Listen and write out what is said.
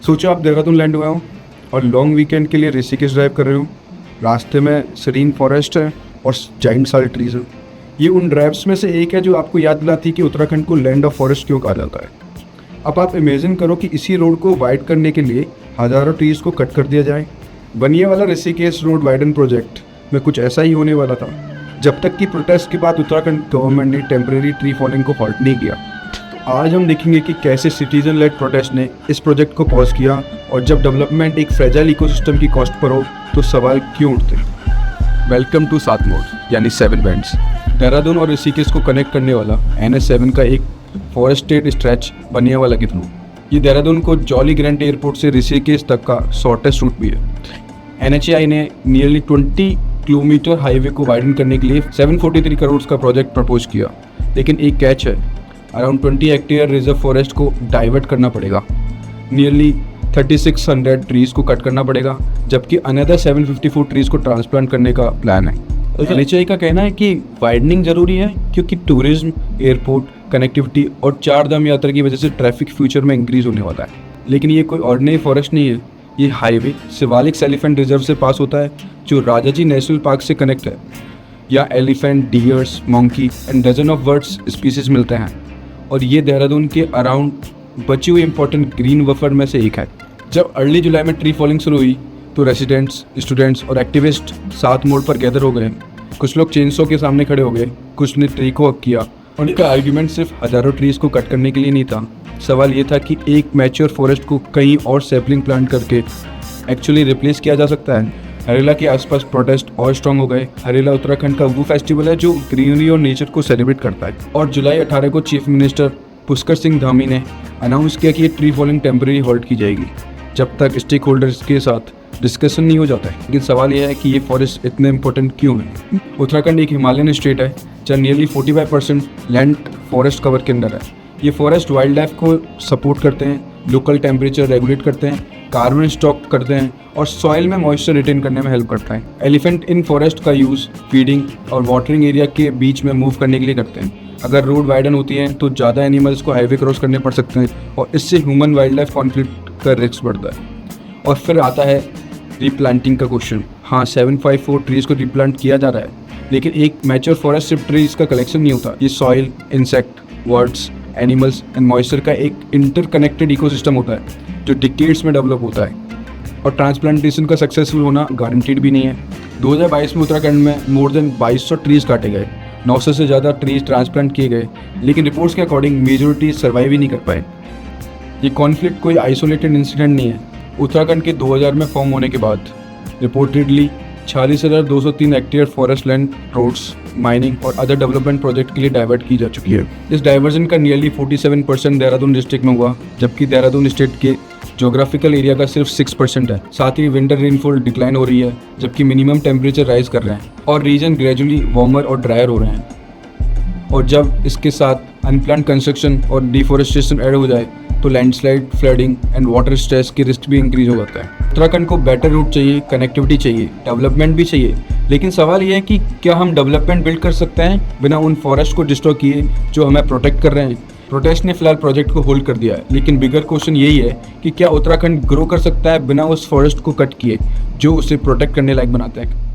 सोचो आप देहरादून लैंड हुए हो और लॉन्ग वीकेंड के लिए ऋषिकेश ड्राइव कर रहे हो। रास्ते में सीरीन फॉरेस्ट है और जाइंट साल ट्रीज है। ये उन ड्राइव्स में से एक है जो आपको याद दिलाती है कि उत्तराखंड को लैंड ऑफ फॉरेस्ट क्यों कहा जाता है। अब आप इमेजिन करो कि इसी रोड को वाइड करने के लिए हज़ारों ट्रीज़ को कट कर दिया जाए। बनिए वाला ऋषिकेश रोड वाइडन प्रोजेक्ट में कुछ ऐसा ही होने वाला था, जब तक कि प्रोटेस्ट के बाद उत्तराखंड गवर्नमेंट ने टेम्परेरी ट्री फॉलिंग को हॉल्ट नहीं किया। तो आज हम देखेंगे कि कैसे सिटीजन लेड प्रोटेस्ट ने इस प्रोजेक्ट को पॉज किया, और जब डेवलपमेंट एक फ्रेजाइल इकोसिस्टम की कॉस्ट पर हो तो सवाल क्यों उठते। वेलकम टू 7 मोड यानी 7 बैंड्स, देहरादून और ऋषिकेश को कनेक्ट करने वाला NH7 का एक फॉरेस्टेड स्ट्रेच बनियावाला के थ्रू। ये देहरादून को जॉली ग्रैंड एयरपोर्ट से ऋषिकेश तक का शॉर्टेस्ट रूट भी है। NHAI ने नियरली 20 किलोमीटर हाईवे को वाइडन करने के लिए 743 करोड़ का प्रोजेक्ट प्रपोज किया, लेकिन एक कैच है। अराउंड 20 हेक्टेयर रिजर्व फॉरेस्ट को डाइवर्ट करना पड़ेगा, नियरली 3600 ट्रीज़ को कट करना पड़ेगा, जबकि अनदर 754 ट्रीज़ को ट्रांसप्लांट करने का प्लान है। NHAI का कहना है कि वाइडनिंग ज़रूरी है क्योंकि टूरिज्म, एयरपोर्ट, कनेक्टिविटी और 4 धाम यात्रा की वजह से ट्रैफिक फ्यूचर में इंक्रीज होने वाला है। लेकिन ये कोई ऑर्डिनरी फॉरेस्ट नहीं है। ये हाईवे शिवालिक एलिफेंट रिजर्व से पास होता है, जो राजाजी नेशनल पार्क से कनेक्ट है। यहाँ elephant, deers, monkey and dozen of birds species मिलते हैं, और ये देहरादून के अराउंड बची हुई इंपॉर्टेंट ग्रीन बफर में से एक है। जब अर्ली जुलाई में ट्री फॉलिंग शुरू हुई तो रेसिडेंट्स, स्टूडेंट्स और एक्टिविस्ट 7 मोड पर गैदर हो गए। कुछ लोग चेनसो के सामने खड़े हो गए, कुछ ने ट्री को हक किया। उनका आर्ग्यूमेंट सिर्फ हज़ारों ट्रीज़ को कट करने के लिए नहीं था। सवाल ये था कि एक मैच्योर फॉरेस्ट को कहीं और सैपलिंग प्लांट करके एक्चुअली रिप्लेस किया जा सकता है। हरेला के आसपास प्रोटेस्ट और स्ट्रॉन्ग हो गए। हरेला उत्तराखंड का वो फेस्टिवल है जो ग्रीनरी और नेचर को सेलिब्रेट करता है। और जुलाई 18 को चीफ मिनिस्टर पुष्कर सिंह धामी ने अनाउंस किया कि ये ट्री फॉलिंग टेम्परेरी हॉल्ट की जाएगी, जब तक स्टेक होल्डर्स के साथ डिस्कशन नहीं हो जाता है। लेकिन सवाल यह है कि ये फॉरेस्ट इतने इंपॉर्टेंट क्यों है। उत्तराखंड एक हिमालयन स्टेट है जहाँ नियरली 45% लैंड फॉरेस्ट कवर के अंदर है। ये फॉरेस्ट वाइल्ड लाइफ को सपोर्ट करते हैं, लोकल टेम्परेचर रेगुलेट करते हैं, कार्बन स्टॉक करते हैं और सॉइल में मॉइस्चर रिटेन करने में हेल्प करता है। एलिफेंट इन फॉरेस्ट का यूज़ फीडिंग और वाटरिंग एरिया के बीच में मूव करने के लिए करते हैं। अगर रोड वाइडन होती है तो ज़्यादा एनिमल्स को हाईवे क्रॉस करने पड़ सकते हैं, और इससे ह्यूमन वाइल्ड लाइफ कॉन्फ्लिक्ट का रिस्क बढ़ता है। और फिर आता है रीप्लांटिंग का क्वेश्चन। हाँ, 754 ट्रीज़ को रीप्लांट किया जा रहा है, लेकिन एक मैच्योर फॉरेस्ट सिर्फ ट्रीज़ का कलेक्शन नहीं होता। ये soil, insect, birds, animals and moisture का एक इंटरकनेक्टेड इकोसिस्टम होता है जो डिकेड्स में डेवलप होता है, और ट्रांसप्लांटेशन का सक्सेसफुल होना गारंटीड भी नहीं है। 2022 में उत्तराखंड में मोर देन 2200 ट्रीज़ काटे गए, 900 से ज़्यादा ट्रीज़ ट्रांसप्लांट किए गए, लेकिन रिपोर्ट्स के अकॉर्डिंग मेजॉरिटी सर्वाइव ही नहीं कर पाए। ये कॉन्फ्लिक्ट कोई आइसोलेटेड इंसिडेंट नहीं है। उत्तराखंड के 2000 में फॉर्म होने के बाद reportedly 46,203 hectare forest land roads, mining और अदर डेवलपमेंट प्रोजेक्ट के लिए डाइवर्ट की जा चुकी है। इस डाइवर्जन का नियरली 47% देहरादून डिस्ट्रिक्ट में हुआ, जबकि देहरादून स्टेट के ज्योग्राफिकल एरिया का सिर्फ 6% है। साथ ही विंटर रेनफॉल डिक्लाइन हो रही है, जबकि मिनिमम टेम्परेचर राइज कर रहे हैं और रीजन ग्रेजुअली वार्मर और ड्रायर हो रहे हैं। और जब इसके साथ अनप्लान्ड कंस्ट्रक्शन और डिफॉरेस्टेशन ऐड हो जाए तो landslide, flooding and water stress की रिस्क भी इंक्रीज हो जाता है। उत्तराखंड को बेटर रूट चाहिए, कनेक्टिविटी चाहिए, डेवलपमेंट भी चाहिए, लेकिन सवाल ये है कि क्या हम डेवलपमेंट बिल्ड कर सकते हैं बिना उन फॉरेस्ट को डिस्ट्रॉय किए जो हमें प्रोटेक्ट कर रहे हैं। प्रोटेस्ट ने फिलहाल प्रोजेक्ट को होल्ड कर दिया है, लेकिन बिगर क्वेश्चन यही है कि क्या उत्तराखंड ग्रो कर सकता है बिना उस फॉरेस्ट को कट किए जो उसे प्रोटेक्ट करने लायक बनाते हैं।